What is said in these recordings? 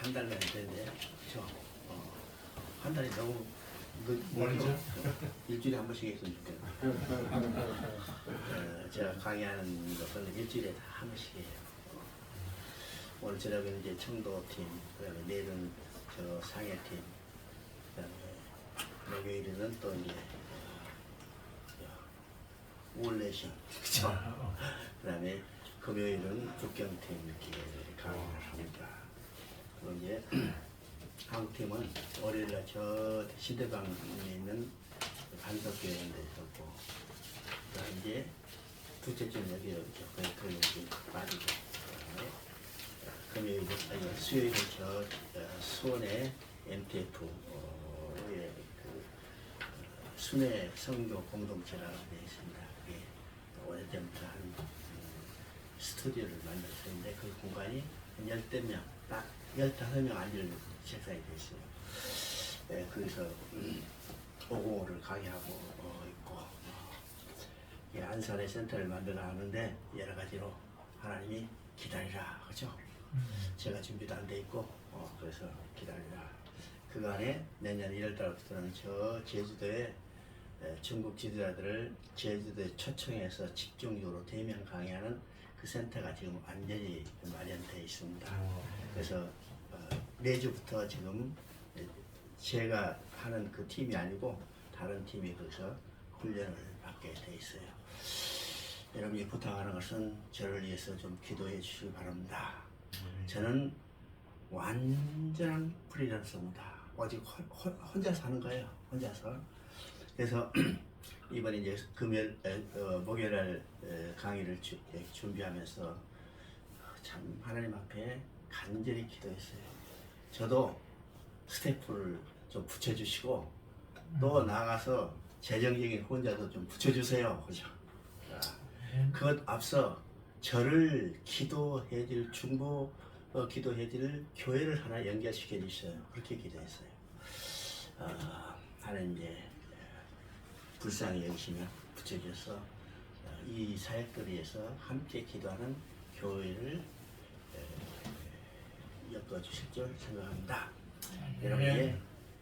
한 달만 됐는데, 그렇죠? 한 달이 너무 멀죠? 일주일에 한 번씩 했으면 좋겠네요. 제가 강의하는 것은 일주일에 다 한 번씩 해요. 오늘 저녁에는 이제 청도팀, 그다음에 내일은 저 상해팀, 그다음에 목요일에는 또 이제 울레션, 그렇죠? 그다음에 금요일은 국경팀 이렇게 강의를 합니다. 그리고 이제 한국 팀은 월요일날 저 시대방에 있는 반석교회에 있었고, 그다음 이제 둘째 주는 여기 여기 빠지고, 그다음에 금요일은 수요일은 저 수원의 MTF 순회 성교 공동체라고 되어 있습니다. 그게 오래전부터 한 스튜디오를 만들었는데 그 공간이 한 10명, 딱 15명 앉을 책상이 되어 있어요. 네, 거기서 505를 강의하고 있고, 안산의 센터를 만들어 하는데 여러 가지로 하나님이 기다리라, 그렇죠? 제가 준비도 안 돼 있고, 그래서 기다리라. 그간에 내년 1월달부터는 저 제주도에 중국 지도자들을 제주도에 초청해서 집중적으로 대면 강의하는 그 센터가 지금 완전히 마련되어 있습니다. 그래서 내주부터 지금 제가 하는 그 팀이 아니고 다른 팀이 거기서 훈련을 받게 돼 있어요. 여러분이 부탁하는 것은 저를 위해서 좀 기도해 주시기 바랍니다. 저는 완전한 프리랜서입니다. 오직 혼자 사는 거예요. 혼자서. 그래서 이번에 이제 목요일날 강의를 준비하면서 참 하나님 앞에 간절히 기도했어요. 저도 스태프를 좀 붙여주시고 또 나가서 재정적인 혼자도 좀 붙여주세요. 그죠? 그것 앞서 저를 기도해줄 기도해줄 교회를 하나 연결시켜 주셔요. 그렇게 기도했어요. 하나님 이제 불쌍히 여기시면 붙여줘서 이 사역들을 위해서 함께 기도하는 교회를 엮어주실 줄 생각합니다. 여러분이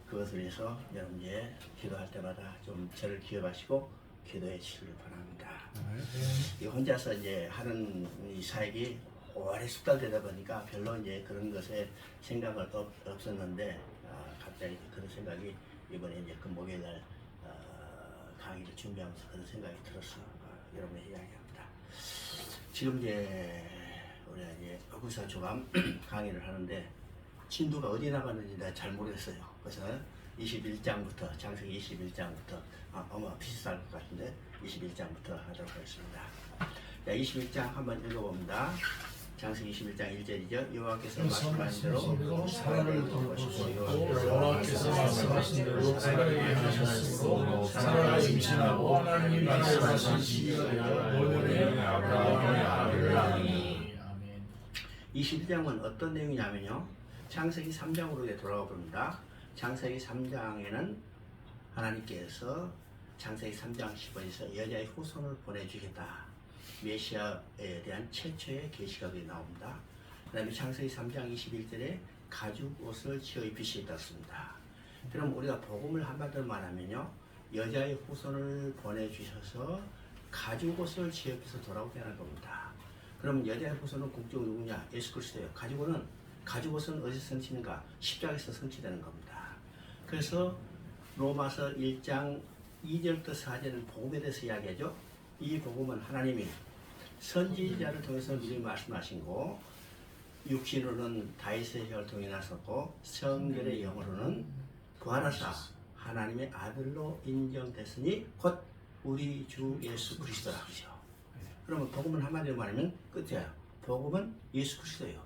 그것을 위해서 여러분이 기도할 때마다 좀 저를 기억하시고 기도해 주시길 바랍니다. 이 혼자서 이제 하는 이 사역이 오래 숙달되다 보니까 별로 이제 그런 것에 생각을 없었는데 갑자기 그런 생각이 이번에 이제 그 목요일날 강의를 준비하면서 그런 생각이 들었어. 여러분의 이야기합니다. 지금 이제 우리가 이제 어구사 조감 강의를 하는데 진도가 어디 나가는지 내가 잘 모르겠어요. 그래서 21장부터 창세기 21장부터 아마 비슷할 것 같은데 21장부터 하도록 하겠습니다. 자, 21장 한번 읽어봅니다. 창세기 21장 1절이죠. 여호와께서 말씀하신 대로 사라를 돌보시고 여호와께서 말씀하신 대로 사라에게 하셨으므로 사라가 임신하고 하나님이 말씀하신 시기가 되어 모든의 아브라함의 아들을 낳으니. 21장은 어떤 내용이냐면요. 창세기 3장으로 돌아가 봅니다. 창세기 3장에는 하나님께서 창세기 3장 10절에서 여자의 후손을 보내주겠다. 메시아에 대한 최초의 계시각이 나옵니다. 그 다음에 창세기 3장 21절에 가죽 옷을 지어 입히시겠습니다. 그럼 우리가 복음을 한마디로 말하면요. 여자의 후손을 보내주셔서 가죽 옷을 지어 입혀서 돌아오게 하는 겁니다. 그러면 여자의 후손은 국적은 누구냐? 예수 그리스도예요. 가죽 옷은 어디서 성취는가? 십자가에서 성취되는 겁니다. 그래서 로마서 1장 2절부터 4절은 복음에 대해서 이야기하죠. 이 복음은 하나님이 선지자를 통해서 미리 말씀하신 거, 육신으로는 다윗의 혈을 통해 나섰고 성결의 영으로는 부활하사 하나님의 아들로 인정됐으니 곧 우리 주 예수 그리스도라 그러죠. 그러면 복음은 한마디로 말하면 끝이에요. 복음은 예수 그리스도예요.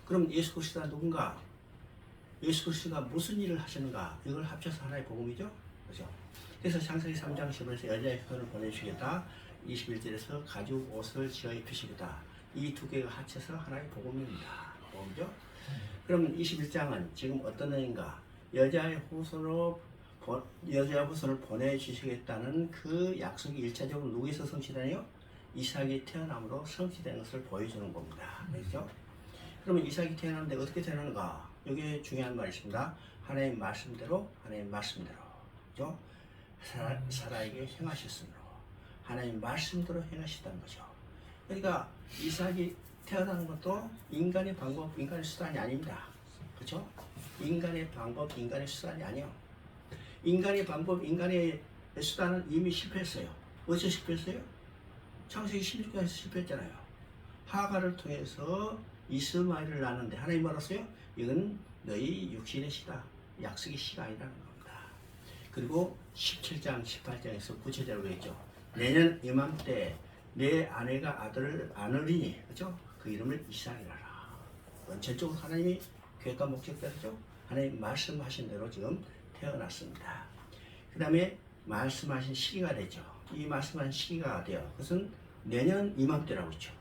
그럼 예수 그리스도가 누군가? 예수 그리스도가 무슨 일을 하시는가? 이걸 합쳐서 하나의 복음이죠. 그렇죠? 그래서 창세기 3장 10절에서 여자의 후손을 보내주시겠다. 21절에서 가죽 옷을 지어 입히시겠다. 이 두 개가 합쳐서 하나의 복음입니다. 복음이죠? 그러면 21장은 지금 어떤 내용인가? 여자의 후손을 보내주시겠다는 그 약속이 1차적으로 누구에서 성취되나요? 이삭이 태어남으로 성취되는 것을 보여주는 겁니다. 그렇죠? 그러면 이삭이 태어났는데 어떻게 태어나는가? 이게 중요한 말이 있습니다. 하나님 말씀대로, 하나님 말씀대로, 그죠? 사라에게 행하셨으므로 하나님 말씀대로 행하셨다는 거죠. 그러니까 이삭이 태어나는 것도 인간의 방법, 인간의 수단이 아닙니다. 그렇죠? 인간의 방법, 인간의 수단이 아니에요. 인간의 방법, 인간의 수단은 이미 실패했어요. 어디서 실패했어요? 창세기 16장에서 실패했잖아요. 하가를 통해서 이스마엘을 낳는데 하나님 말았어요. 이건 너희 육신의 시다. 약속의 시가 아니라는 겁니다. 그리고 17장, 18장에서 구체적으로 했죠. 내년 이맘때 내 아내가 아들을 안으리니, 그죠? 그 이름을 이삭이라라. 원천적으로 하나님이 계획과 목적대로죠. 하나님 말씀하신 대로 지금 태어났습니다. 그 다음에 말씀하신 시기가 되죠. 이 말씀하신 시기가 돼요. 그것은 내년 이맘때라고 했죠.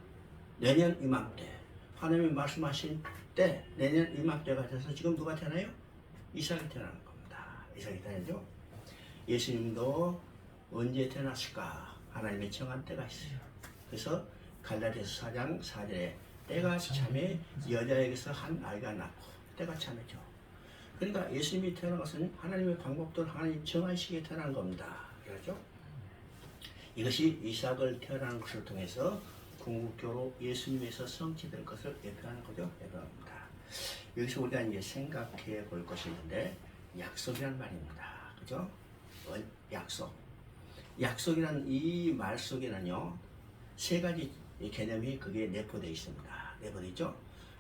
내년 이맘때. 하나님이 말씀하신 때, 내년 이맘때가 돼서 지금 누가 태어나요? 이삭이 태어나는 겁니다. 이삭이 태어나죠. 예수님도 언제 태어났을까? 하나님의 정한 때가 있어요. 그래서 갈라디아서 4장 4절에 때가 참에 여자에게서 한 아이가 낳고 때가 참이죠. 그러니까 예수님이 태어난 것은 하나님의 방법대로 하나님 정한 시기에 태어난 겁니다. 그렇죠? 이것이 이삭을 태어나는 것을 통해서 궁극적으로 예수님에서 성취될 것을 예표하는 거죠. 예표합니다. 여기서 우리가 이제 생각해 볼 것이 있는데 약속이란 말입니다. 그죠? 약속. 약속이란 이 말 속에는요, 세 가지 개념이 그게 내포되어 있습니다. 내포되어 있죠?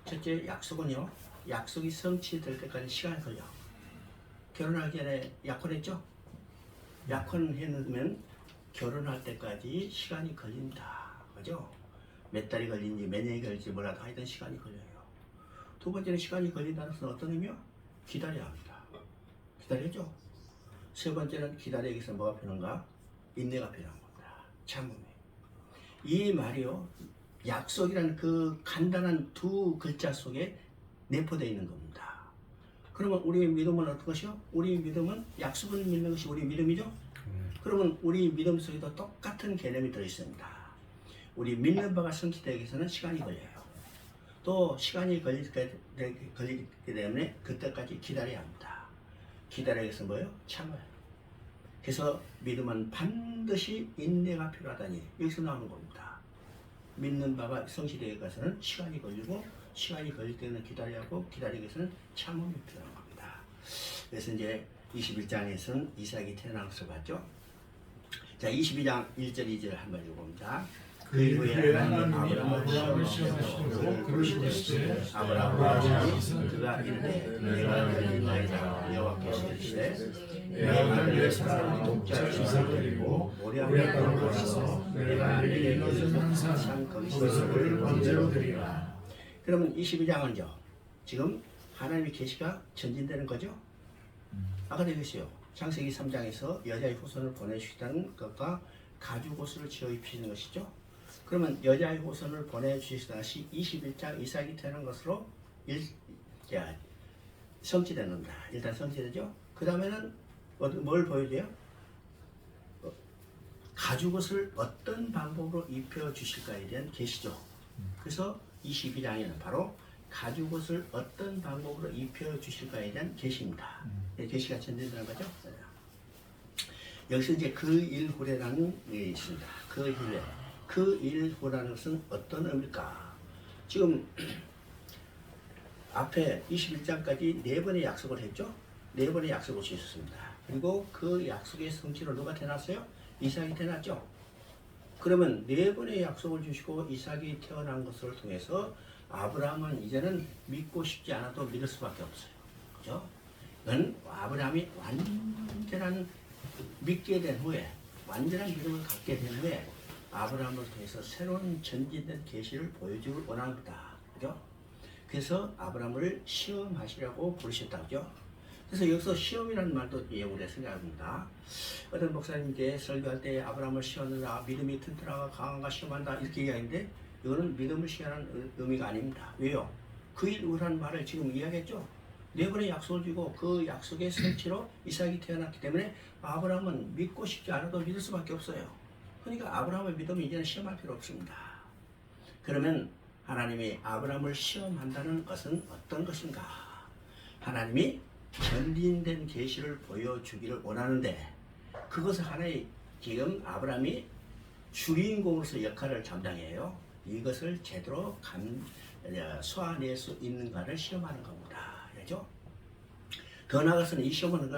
첫째, 약속은요, 약속이 성취될 때까지 시간이 걸려. 결혼하기 전에 약혼했죠? 약혼해놓으면 결혼할 때까지 시간이 걸린다. 그죠? 몇 달이 걸린지, 몇 년이 걸릴지 몰라도 하여튼 시간이 걸려요. 두 번째는 시간이 걸린다는 것은 어떤 의미요? 기다려야 합니다. 기다려죠? 세 번째는 기다리기 위해서 뭐가 필요한가? 인내가 필요한 겁니다. 참음이. 이 말이요, 약속이라는 그 간단한 두 글자 속에 내포되어 있는 겁니다. 그러면 우리의 믿음은 어떤 것이요? 우리 믿음은 약속을 믿는 것이 우리 믿음이죠? 그러면 우리 믿음 속에도 똑같은 개념이 들어있습니다. 우리 믿는 바가 성취되기 위해서는 시간이 걸려요. 또 시간이 걸리기 때문에 그때까지 기다려야 합니다. 기다리기 위해서 뭐예요? 참아요. 그래서 믿음은 반드시 인내가 필요하다니 여기서 나오는 겁니다. 믿는 바가 성취되기 위해서는 시간이 걸리고 시간이 걸릴 때는 기다려야 하고 기다리기 위해서는 참음이 필요한 겁니다. 그래서 이제 21장에서는 이삭이 태어난 것을 봤죠. 자, 22장 1절 2절 한번 읽어봅니다. 그 이후에 하나님이 아브라함을 시험하시고 그를 부르실 때 아브라함이 그가 이르되 내가 너희 나이다 여호와께서 이르시되 내가 너를 위해 사랑하는 독자 이삭을 드리고 모리아 땅으로 가서 내가 너에게 일러준 항상 거기서를 번제로 드리라. 그러면 22장은요, 지금 하나님의 계시가 전진되는 거죠. 아까도 얘기했어요. 창세기 3장에서 여자의 후손을 보내주시다는 것과 가죽 옷을 지어 입히는 것이죠. 그러면 여자의 후손을 보내주시다는 것이 21장 이삭이 되는 것으로 성취되는다. 일단 성취되죠. 그 다음에는 뭘 보여줘요? 가죽 옷을 어떤 방법으로 입혀 주실까에 대한 계시죠. 그래서 22장에는 바로 가죽 옷을 어떤 방법으로 입혀 주실까에 대한 계시입니다. 계시가 전진되는 거죠. 여기서 이제 그 일후래라는 게 있습니다. 그 일후래. 그 일후라는 것은 어떤 의미일까? 지금 앞에 21장까지 네 번의 약속을 했죠. 네 번의 약속을 주셨습니다. 그리고 그 약속의 성취로 누가 태어났어요? 이삭이 태어났죠. 그러면 네 번의 약속을 주시고 이삭이 태어난 것을 통해서 아브라함은 이제는 믿고 싶지 않아도 믿을 수밖에 없어요. 그죠? 그건 아브라함이 완전한 믿게 된 후에, 완전한 믿음을 갖게 된 후에 아브라함을 통해서 새로운 전진된 계시를 보여주길 원합니다. 그죠? 그래서 아브라함을 시험하시라고 부르셨다고 하죠. 그래서 여기서 시험이라는 말도 우리가 생각합니다. 어떤 목사님 이제 설교할 때 아브라함을 시험하느라 믿음이 튼튼하고 강한가 시험한다 이렇게 얘기하는데 이거는 믿음을 시험하는 의미가 아닙니다. 왜요? 그 일우라는 말을 지금 이야기했죠. 네 번의 약속을 주고 그 약속의 성취로 이삭이 태어났기 때문에 아브라함은 믿고 싶지 않아도 믿을 수밖에 없어요. 그러니까 아브라함의 믿음이 이제는 시험할 필요 없습니다. 그러면 하나님이 아브라함을 시험한다는 것은 어떤 것인가? 하나님이 전진된 계시를 보여주기를 원하는데 그것을 하나의 지금 아브라함이 주인공으로서 역할을 담당해요. 이것을 제대로 소화낼 수 있는가를 시험하는 겁니다. 그렇죠? 더 나아가서는 이 시험은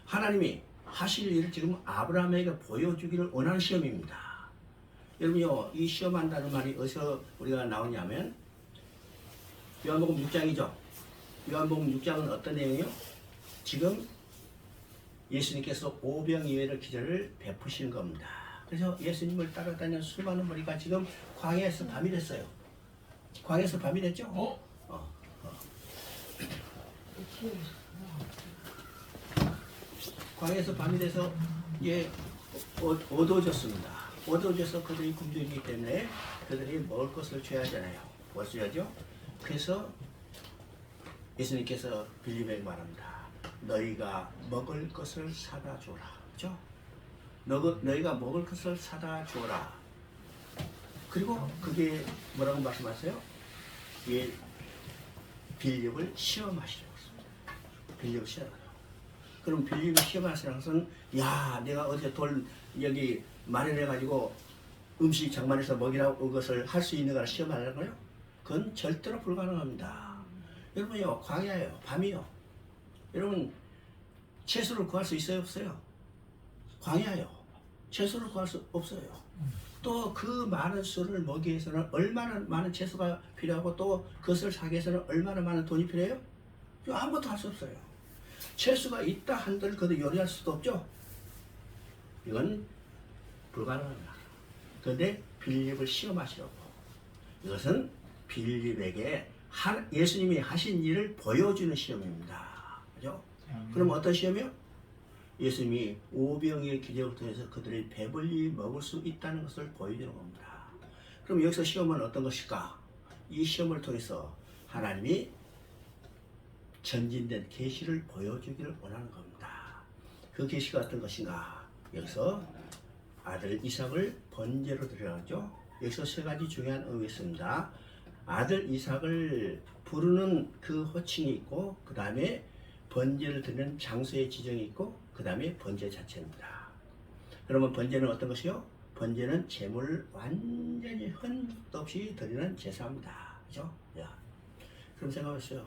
하나님이 하실 일을 지금 아브라함에게 보여주기를 원하는 시험입니다. 여러분요, 이 시험한다는 말이 어디서 우리가 나오냐면 요한복음 6장이죠. 요한복음 6장은 어떤 내용이요? 지금 예수님께서 오병이어의 기적을 베푸시는 겁니다. 그래서 예수님을 따라다니는 수많은 머리가 지금 광야에서 밤이 됐어요. 광야에서 밤이 됐죠? 광야에서 밤이 돼서 어두워졌습니다. 어두워져서 그들이 굶주리기 때문에 그들이 먹을 것을 줘야 하잖아요. 뭘 줘야죠? 그래서 예수님께서 빌립에게 말합니다. 너희가 먹을 것을 사다 주라. 그렇죠? 너희가 먹을 것을 사다 주라. 그리고 그게 뭐라고 말씀하세요? 예, 빌립을 시험하시라고 했습니다. 빌립을 시험하라고. 그럼 빌립을 시험하시라는 것은 야, 내가 어제 돌 여기 마련해가지고 음식 장만해서 먹이라고 것을 할 수 있는가를 시험하라고요? 그건 절대로 불가능합니다. 여러분요, 광야예요, 밤이요. 여러분 채소를 구할 수 있어요, 없어요? 광야예요. 채소를 구할 수 없어요. 또 그 많은 수를 먹기 위해서는 얼마나 많은 채소가 필요하고 또 그것을 사기 위해서는 얼마나 많은 돈이 필요해요? 아무것도 할 수 없어요. 채소가 있다 한들 그것도 요리할 수도 없죠. 이건 불가능합니다. 그런데 빌립을 시험하시라고. 이것은 빌립에게 예수님이 하신 일을 보여주는 시험입니다. 그죠? 그럼 어떤 시험이요? 예수님이 오병이의 기적을 통해서 그들이 배불리 먹을 수 있다는 것을 보여주는 겁니다. 그럼 여기서 시험은 어떤 것일까? 이 시험을 통해서 하나님이 전진된 계시를 보여주기를 원하는 겁니다. 그 계시가 어떤 것인가? 여기서 아들 이삭을 번제로 드리라죠. 여기서 세 가지 중요한 의미가 있습니다. 아들 이삭을 부르는 그 호칭이 있고 그 다음에 번제를 드리는 장소의 지정이 있고 그 다음에 번제 자체입니다. 그러면 번제는 어떤 것이요? 번제는 제물을 완전히 흠도 없이 드리는 제사입니다. 그죠? 그럼 생각하세요.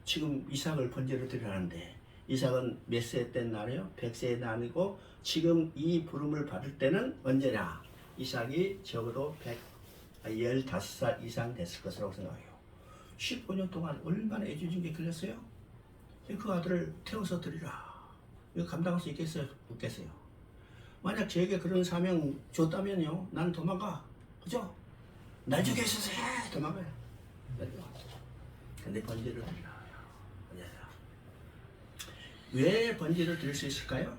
지금 이삭을 번제로 드리라는데 이삭은 몇 세 때 나네요? 100세에 나이고 지금 이 부름을 받을 때는 언제냐? 이삭이 적어도 15살 이상 됐을 것이라고 생각해요. 15년 동안 얼마나 애지중지에 걸렸어요? 그 아들을 태워서 드리라. 이거 감당할 수 있겠어요? 없겠어요? 만약 저에게 그런 사명 줬다면요, 나는 도망가. 그죠? 날 죽여 있어서 도망가요. 근데 번제를 드리라. 왜 번제를 드릴 수 있을까요?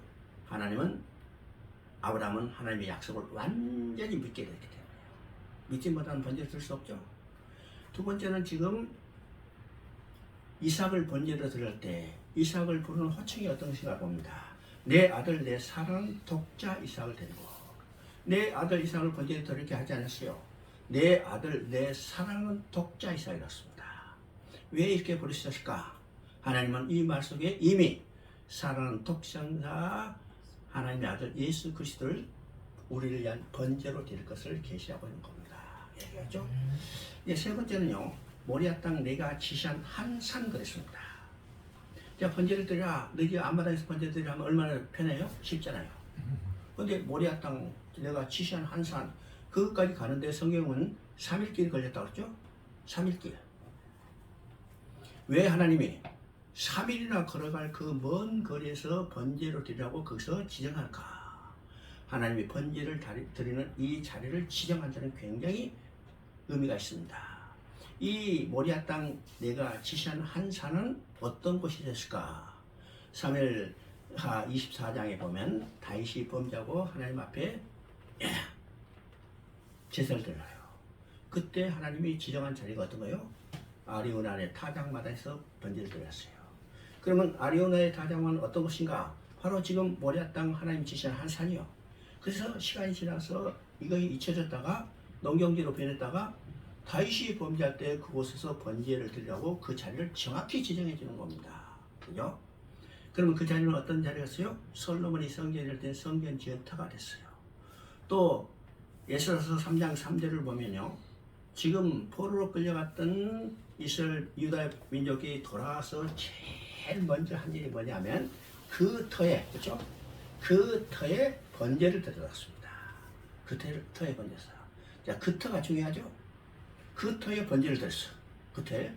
아브라함은 하나님의 약속을 완전히 믿게 됐기 때문에요. 믿지 못하면 번제를 드릴 수 없죠. 두 번째는 지금 이삭을 번제로 드릴 때 이삭을 부르는 호칭이 어떤 것인가 봅니다. 내 아들 내 사랑하는 독자 이삭을 데리고 내 아들 이삭을 번제로 드리게 하지 않았어요. 내 아들 내 사랑하는 독자 이삭이었습니다. 왜 이렇게 부르셨을까? 하나님은 이 말 속에 이미 사랑하는 독생자 하나님의 아들 예수 그리스도를 우리를 위한 번제로 드릴 것을 계시하고 있는 겁니다. 얘기하죠? 세 번째는요, 모리아 땅 내가 지시한 한 산 그랬습니다. 자, 번제를 드리라. 너희 앞마당에서 번제를 드리라 하면 얼마나 편해요? 쉽잖아요. 근데 모리아 땅 내가 지시한 한 산, 그것까지 가는데 성경은 3일길 걸렸다고 그랬죠? 3일길. 왜 하나님이 3일이나 걸어갈 그 먼 거리에서 번제로 드리라고 거기서 지정할까? 하나님이 번제를 드리는 이 자리를 지정한 데는 굉장히 의미가 있습니다. 이 모리아 땅 내가 지시한 한 산은 어떤 곳이 됐을까? 사무엘하 24장에 보면 다윗이 범죄하고 하나님 앞에 제사를 드려요. 그때 하나님이 지정한 자리가 어떤 거예요? 아리우나의 타작마다에서 번제를 드렸어요. 그러면 아리우나의 타작마는 어떤 곳인가? 바로 지금 모리아 땅 하나님 지시한 한 산이요. 그래서 시간이 지나서 이것이 잊혀졌다가 농경지로 변했다가 다윗이 범죄할 때 그곳에서 번제를 드리라고 그 자리를 정확히 지정해 주는 겁니다. 그죠? 그러면 그 자리는 어떤 자리였어요? 솔로몬이 성전을 된 성전 지연터가 됐어요. 또 에스더서 3장 3절을 보면요, 지금 포로로 끌려갔던 이스라엘 유다 민족이 돌아와서 제일 먼저 한 일이 뭐냐면 그 터에, 그렇죠? 그 터에 번제를 드렸습니다. 그 터에 번제했어요. 자, 그 터가 중요하죠? 그 터에 번제를 드렸어. 그 터에.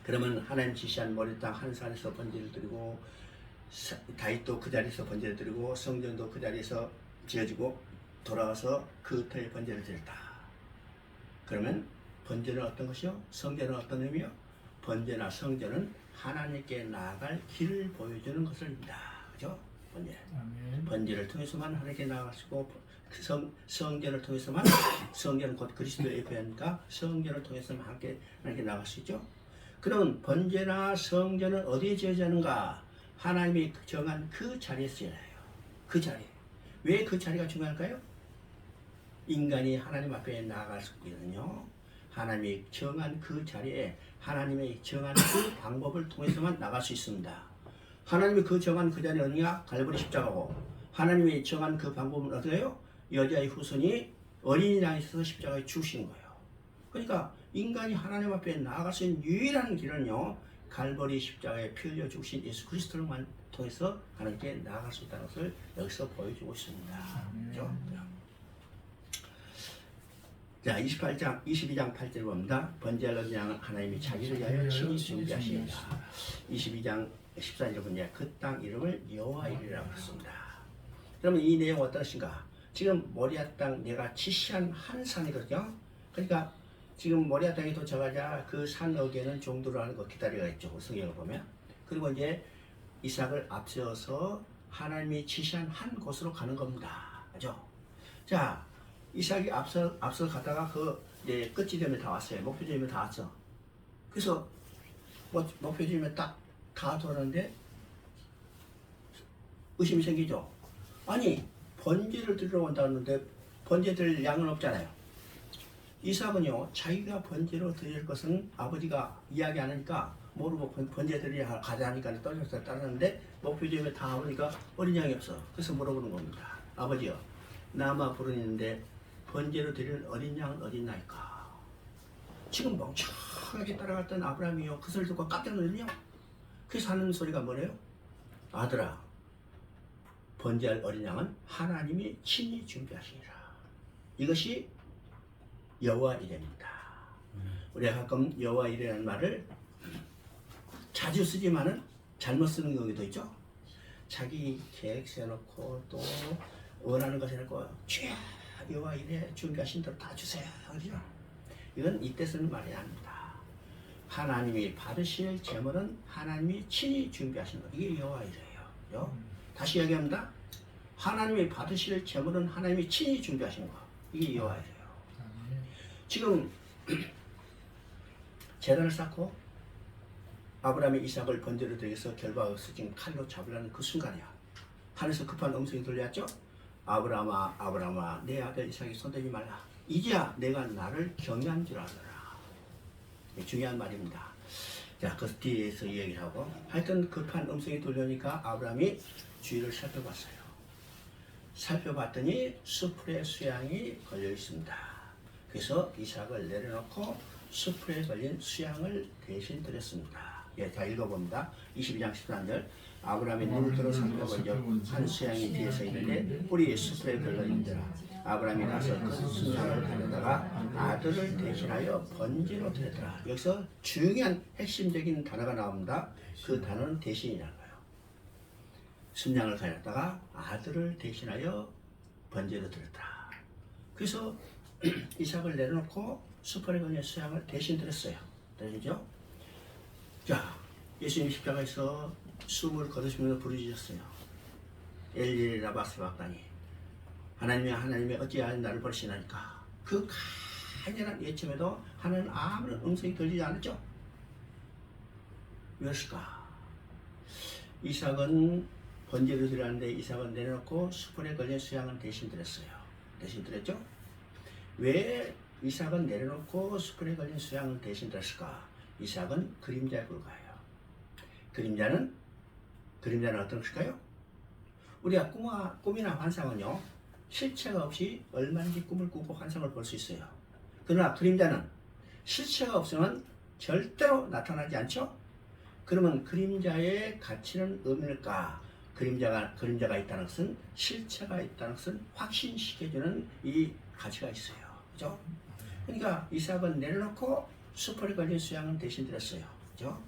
그러면 하나님 지시한 머리 땅 한 산에서 번제를 드리고, 다윗도 그 자리에서 번제를 드리고, 성전도 그 자리에서 지어지고, 돌아와서 그 터에 번제를 드렸다. 그러면 번제는 어떤 것이요? 성전은 어떤 의미요? 번제나 성전은 하나님께 나아갈 길을 보여주는 것입니다. 그죠? 번제. 번제를 통해서만 하나님께 나아가시고, 성전을 통해서만, 성전은 곧 그리스도의 표현이니까 성전을 통해서만 함께 하나님께 나아갈 수 있죠. 그럼 번제나 성전은 어디에 지어지는가? 하나님이 정한 그 자리에 쓰여요. 그 자리. 왜 그 자리가 중요할까요? 인간이 하나님 앞에 나아갈 수 있거든요. 하나님이 정한 그 자리에 하나님의 정한 그 방법을 통해서만 나갈 수 있습니다. 하나님이 그 정한 그 자리는 어디냐? 갈보리 십자가고, 하나님이 정한 그 방법은 어디예요? 여자의 후손이 어린이 나이에서 십자가에 죽으신 거예요. 그러니까 인간이 하나님 앞에 나아갈 수 있는 유일한 길은요, 갈보리 십자가에 피 흘려 죽으신 예수 그리스도를만 통해서 하나님께 나아갈 수 있다는 것을 여기서 보여주고 있습니다. 그렇죠? 자, 22장 8절 봅니다. 번제할 어린 양은 하나님이 자기를 위하여 친히 준비하시니라. 22장 14절 보니까 그 땅 이름을 여호와 이르라고 했습니다. 그러면 이 내용 어떠신가? 지금 모리아 땅 내가 지시한 한 산이거든요. 그러니까 지금 모리아 땅에 도착하자 그 산 어귀에는 종들을 하는 거 기다리가 있죠. 성경을 보면. 그리고 이제 이삭을 앞세워서 하나님이 지시한 한 곳으로 가는 겁니다. 그죠? 자, 이삭이 앞서 가다가 그 이제 끝지점에 다 왔어요. 목표점에 다 왔어. 그래서 목표점에 딱 다 돌았는데 의심이 생기죠. 아니, 번제를 드리러 온다는데 번제 드릴 양은 없잖아요. 이삭은요, 자기가 번제로 드릴 것은 아버지가 이야기 안 하니까 모르고 번제 드리러 가자 하니까 떨려서 따르는데 목표점에 다 오니까 어린 양이 없어. 그래서 물어보는 겁니다. 아버지요, 나만 부르는데 번제로 드리는 어린 양은 어딨나이까? 지금 멍청하게 따라갔던 아브라함이요, 그 소리 듣고 깜짝 놀랐냐? 그래서 하는 소리가 뭐래요? 아들아, 번제할 어린 양은 하나님이 친히 준비하시니라. 이것이 여호와 이레입니다. 우리가 가끔 여호와 이레라는 말을 자주 쓰지만은 잘못 쓰는 경우도 있죠. 자기 계획 세워놓고 또 원하는 것 해놓고 주야 여호와 이레 준비하신 대로 다 주세요. 그렇죠? 이건 이때 쓰는 말이 아닙니다. 하나님이 받으실 제물은 하나님이 친히 준비하신 것. 이게 여호와 이레예요. 다시 이야기합니다. 하나님이 받으실 제물은 하나님이 친히 준비하신 것. 이게 여호와 이레예요. 지금 제단을 쌓고 아브라함이 이삭을 번제로 드려서 결박을 지금 칼로 잡으려는 그 순간이야. 하늘에서 급한 음성이 들려왔죠. 아브라함아, 아브라함아, 내 아들 이삭이 손대지 말라. 이제야 내가 나를 경외한 줄 알아라. 중요한 말입니다. 자, 그 뒤에서 얘기를 하고, 하여튼 급한 음성이 들려오니까 아브라함이 주위를 살펴봤어요. 살펴봤더니 수풀에 수양이 걸려 있습니다. 그래서 이삭을 내려놓고 수풀에 걸린 수양을 대신 드렸습니다. 예, 자, 읽어봅니다. 22장 13절. 아브라함이 눈을 들어 살펴보니 한 수양이 뒤에서 있는데 뿌리에 수풀에 걸려있더라. 아브라함이 가서 그 수양을 가져다가 아들을 대신하여 번제로 드렸더라. 여기서 중요한 핵심적인 단어가 나옵니다. 그 단어는 대신이라는 거예요. 순양을 가져다가 아들을 대신하여 번제로 드렸더라. 그래서 이삭을 내려놓고 수풀에 걸린 수양을 대신 드렸어요. 되죠? 자, 예수님 십자가에서 숨을 거두시면서 부르짖었어요. 엘리 라마 사박다니, 하나님이 어찌하여 나를 버리시나이까. 그 간절한 예침에도 하나님은 아무런 음성이 들리지 않았죠. 왜일까? 이삭은 번제를 드렸는데 이삭은 내려놓고 수풀에 걸린 수양은 대신 드렸어요. 대신 드렸죠? 왜 이삭은 내려놓고 수풀에 걸린 수양을 대신 드렸을까? 이삭은 그림자에 불과해요. 그림자는 어떤 것일까요? 우리가 꿈이나 환상은요, 실체가 없이 얼마든지 꿈을 꾸고 환상을 볼 수 있어요. 그러나 그림자는 실체가 없으면 절대로 나타나지 않죠? 그러면 그림자의 가치는 없을까? 그림자가 있다는 것은, 실체가 있다는 것은 확신시켜주는 이 가치가 있어요. 그죠? 그러니까 이삭은 내려놓고 수풀에 걸린 수양은 대신 들었어요. 그죠?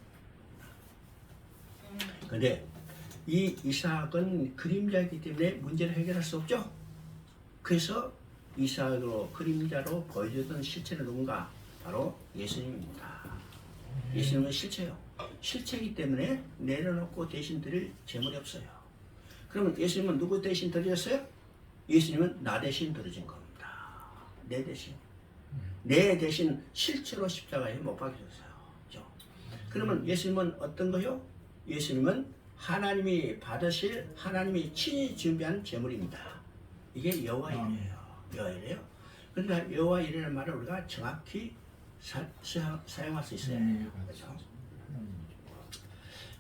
근데 이 이삭은 그림자이기 때문에 문제를 해결할 수 없죠. 그래서 이삭으로 그림자로 보여주던 실체는 누군가? 바로 예수님입니다. 예수님은 실체요. 실체이기 때문에 내려놓고 대신 드릴 재물이 없어요. 그러면 예수님은 누구 대신 드렸어요? 예수님은 나 대신 드려진 겁니다. 내 대신 실체로 십자가에 못 박히셨어요. 그렇죠? 그러면 예수님은 어떤 거요? 예수님은 하나님이 친히 준비한 제물입니다. 이게 여호와 이래요. 그러니까 여호와 이래라는 말을 우리가 정확히 사용할 수 있어야 해요. 그렇죠?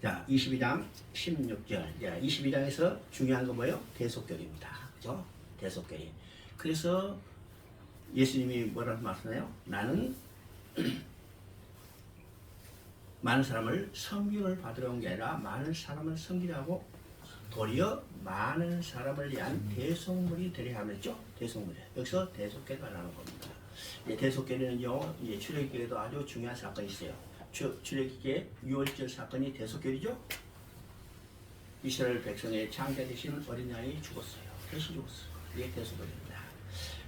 자, 22장 16절. 자, 22장에서 중요한 건 뭐예요? 대속결입니다. 그죠? 대속결이. 그래서 예수님이 뭐라고 말씀해요? 나는 많은 사람을 섬김을 받으러 온 게 아니라 많은 사람을 섬기라고 도리어 많은 사람을 위한 대속물이 되려 하면죠. 대속물이. 여기서 대속결가 나오는 겁니다. 대속결에는요, 출애굽기에도 아주 중요한 사건이 있어요. 출애굽기의 6월절 사건이 대속결이죠. 이스라엘 백성의 장자 되신 어린 양이 죽었어요. 대신 죽었어요. 이게 대속결입니다.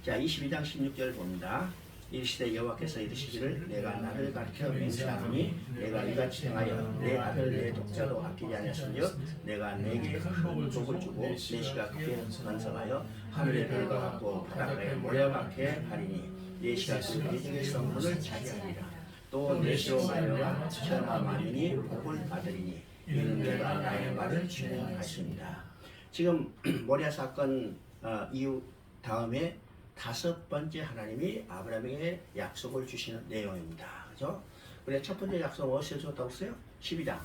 자, 22장 16절 봅니다. 이르시되 여호와께서 이르시기를 내가 나를 가르쳐 맹세하노니 내가 이같이 행하여 내 아들 내 독자도 아끼지 아니하신즉 내가 내게 큰 복을 주고 내 시가 크게 번성하여 하늘의 별과 같고 바닷가에 모래와 같게 하리니 내 시가 그 대중의 성문을 차지하리라. 또 내 시로 말려가 천하 만민이 복을 받으리니 이는 내가 나의 말을 진행하였습니다. 지금 모리아 사건 이후 다음에 5번째 하나님이 아브라함에게 약속을 주시는 내용입니다. 그죠? 우리가 첫 번째 약속은 어디서 줬다고 했어요? 12장.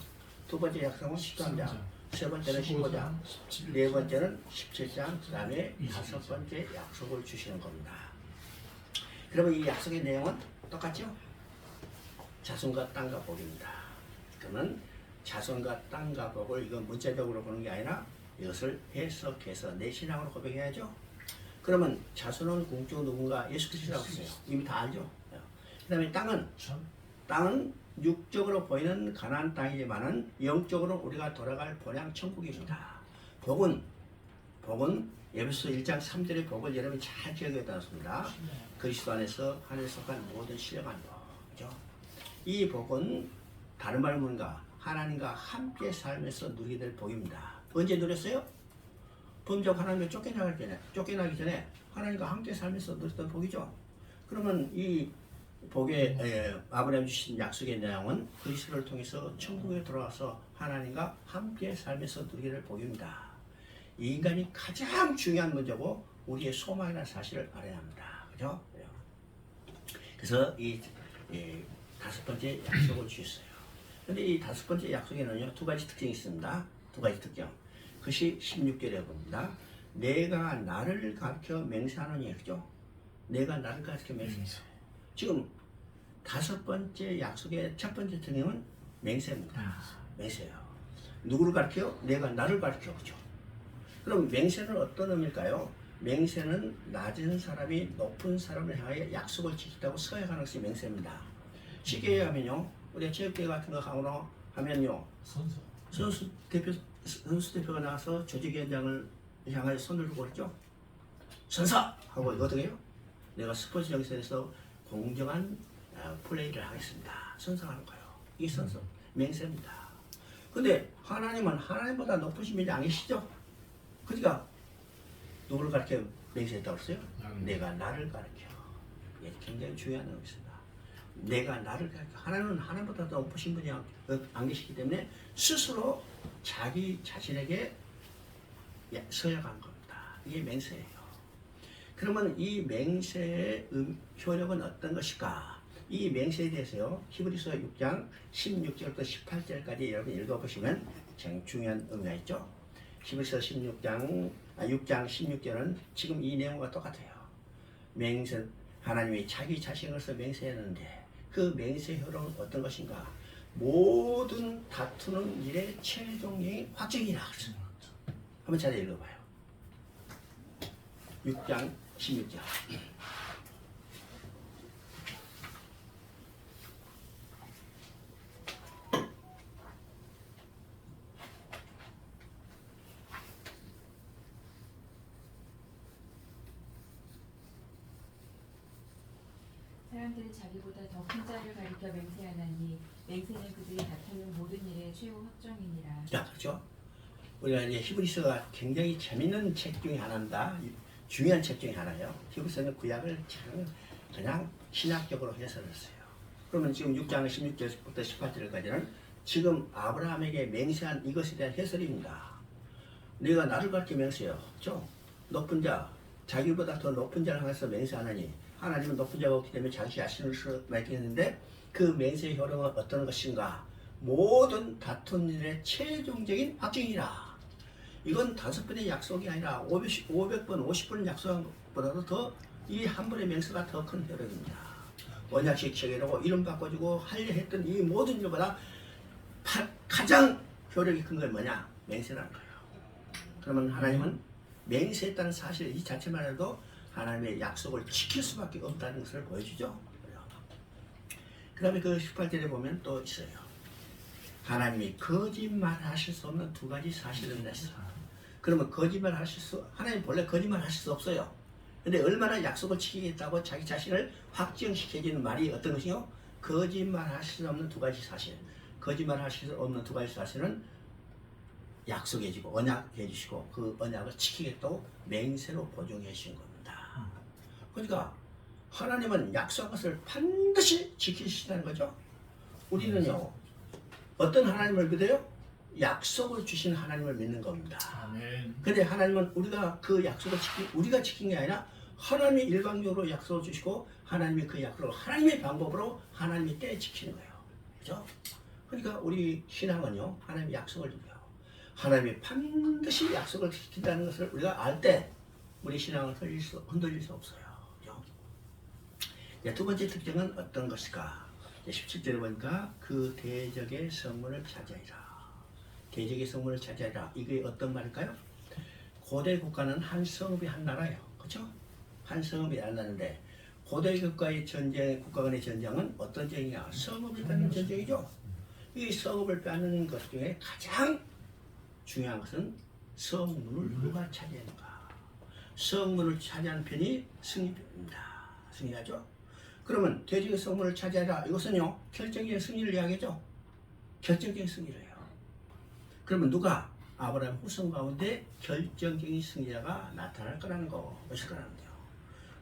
두 번째 약속은 13장. 세 번째는 15장. 네 번째는 17장. 그 다음에 5번째 약속을 주시는 겁니다. 그러면 이 약속의 내용은 똑같죠? 자손과 땅과 복입니다. 그러면 자손과 땅과 복을 이건 문자적으로 보는 게 아니라 이것을 해석해서 내 신앙으로 고백해야죠. 그러면 자손은 궁중 누군가? 예수 그리스도라고 했어요. 이미 다 알죠. 그 다음에 땅은 육적으로 보이는 가나안 땅이지만은 영적으로 우리가 돌아갈 본향 천국입니다. 복은 에베소 1장 3절의 복을 여러분이 잘 기억해 놨습니다. 그리스도 안에서 하늘에 속한 모든 신령한 복. 그죠? 이 복은 다른 말로 뭔가 하나님과 함께 살면서 누리게 될 복입니다. 언제 누렸어요? 범죄하고 하나님을 쫓겨나기 전에 하나님과 함께 살면서 누렸던 복이죠. 그러면 이 복의 아브라함 주신 약속의 내용은 그리스도를 통해서 천국에 들어와서 하나님과 함께 살면서 누리게 될 복입니다. 이 인간이 가장 중요한 문제고 우리의 소망이라는 사실을 알아야 합니다. 그죠? 그래서 이 5번째 약속을 주셨어요. 근데 이 5번째 약속에는요, 2가지 특징이 있습니다. 2가지 특징. 그것이 16절에 봅니다. 내가 나를 가르쳐 맹세하노니, 그죠? 내가 나를 가르쳐 맹세해요. 지금 5번째 약속의 첫 번째 특징은 맹세입니다. 맹세요. 누구를 가르쳐요? 내가 나를 가르쳐, 그죠? 그럼 맹세는 어떤 의미일까요? 맹세는 낮은 사람이 높은 사람을 향하여 약속을 지키다고 서약하는 것이 맹세입니다. 쉽게 얘기하면요, 우리가 체육대회 같은 거 하면요, 선수 대표가 나와서 조직위원장을 향하여 손을 들고 그랬죠. 선사! 하고 이거 어떻게 해요? 내가 스포츠 정신에서 공정한 플레이를 하겠습니다. 선서하는 거예요. 이게 선서, 맹세입니다. 근데 하나님은 하나님보다 높으신 분이 안 계시죠? 그러니까 누구를 가르쳐 맹세했다고 했어요? 내가 나를 가르쳐. 이게 굉장히 중요한 의미입니다. 내가 나를 가르쳐. 하나님은 하나님보다 더 높으신 분이 안 계시기 때문에 스스로 자기 자신에게 서약한 겁니다. 이게 맹세예요. 그러면 이 맹세의 효력은 어떤 것일까? 이 맹세에 대해서요. 히브리서 6장 16절부터 18절까지 여러분 읽어보시면 굉장히 중요한 의미가 있죠. 히브리서 6장 16절은 지금 이 내용과 똑같아요. 맹세, 하나님이 자기 자신으로서 맹세했는데 그 맹세 효력은 어떤 것인가? 모든 다투는 일의 최종적인 확정이라. 한번 잘 읽어봐요. 6장 16절. 사람들은 자기보다 더 큰 자를 가리켜 맹세하나니 맹세는 그들이 다투는 모든 일의 최후 확정이니라. 자, 그렇죠? 우리가 이제 히브리서가 굉장히 재밌는 책 중에 하나입니다. 중요한 책 중에 하나예요. 히브리서는 구약을 그냥 신학적으로 해설했어요. 그러면 지금 6장 16절부터 18절까지는 지금 아브라함에게 맹세한 이것에 대한 해설입니다. 네가 나를 가리켜 맹세요. 그렇죠? 높은 자, 자기보다 더 높은 자를 향해서 맹세하나니 하나님은 높은 자가 없기 때문에 자기 자신을 맹세했는데 그 맹세의 효력은 어떤 것인가? 모든 다툰 일의 최종적인 확정이라. 이건 5번의 약속이 아니라 500번, 50번 약속한 것보다도 더 이 한 번의 맹세가 더 큰 효력입니다. 언약식 체계라고 이름 바꿔주고 하려 했던 이 모든 일보다 가장 효력이 큰 건 뭐냐? 맹세라는 거예요. 그러면 하나님은 맹세했다는 사실 이 자체만 해도 하나님의 약속을 지킬 수밖에 없다는 것을 보여주죠. 그 다음에 그 18절에 보면 또 있어요. 하나님이 거짓말하실 수 없는 두 가지 사실을 냈어. 그러면 하나님 본래 거짓말하실 수 없어요. 근데 얼마나 약속을 지키겠다고 자기 자신을 확증시켜주는 말이 어떤 것이요? 거짓말하실 수 없는 두 가지 사실. 거짓말하실 수 없는 두 가지 사실은 약속해주고 언약해주시고 그 언약을 지키겠다고 맹세로 보증해 주신 겁니다. 그러니까 하나님은 약속한 것을 반드시 지키신다는 거죠. 우리는요 어떤 하나님을 믿어요? 약속을 주신 하나님을 믿는 겁니다. 근데 하나님은 우리가 그 약속을 우리가 지킨 게 아니라 하나님이 일방적으로 약속을 주시고 하나님이 그 약속을 하나님의 방법으로 하나님이 때 지키는 거예요. 그죠? 그러니까 우리 신앙은요 하나님의 약속을 줘요. 하나님이 반드시 약속을 지킨다는 것을 우리가 알 때 우리 신앙을 흔들릴 수 없어요. 그죠? 두 번째 특징은 어떤 것일까? 17절에 보니까 그 대적의 성문을 차지하리라. 대적의 성문을 차지하리라. 이게 어떤 말일까요? 고대 국가는 한 성읍이 한 나라예요. 그렇죠? 한 성읍이 한 나라인데 고대 국가의 전쟁, 국가 간의 전쟁은 어떤 전쟁이냐? 성읍을 빼는 전쟁이죠. 이 성읍을 빼는 것 중에 가장 중요한 것은 성문을 누가 차지하는가. 성문을 차지하는 편이 승리입니다. 승리하죠. 그러면 대적의 성문을 차지하라. 이것은요 결정적인 승리를 이야기하죠. 결정적인 승리를 해요. 그러면 누가? 아브라함 후손 가운데 결정적인 승리자가 나타날 거라는 것일 거라는 거예요.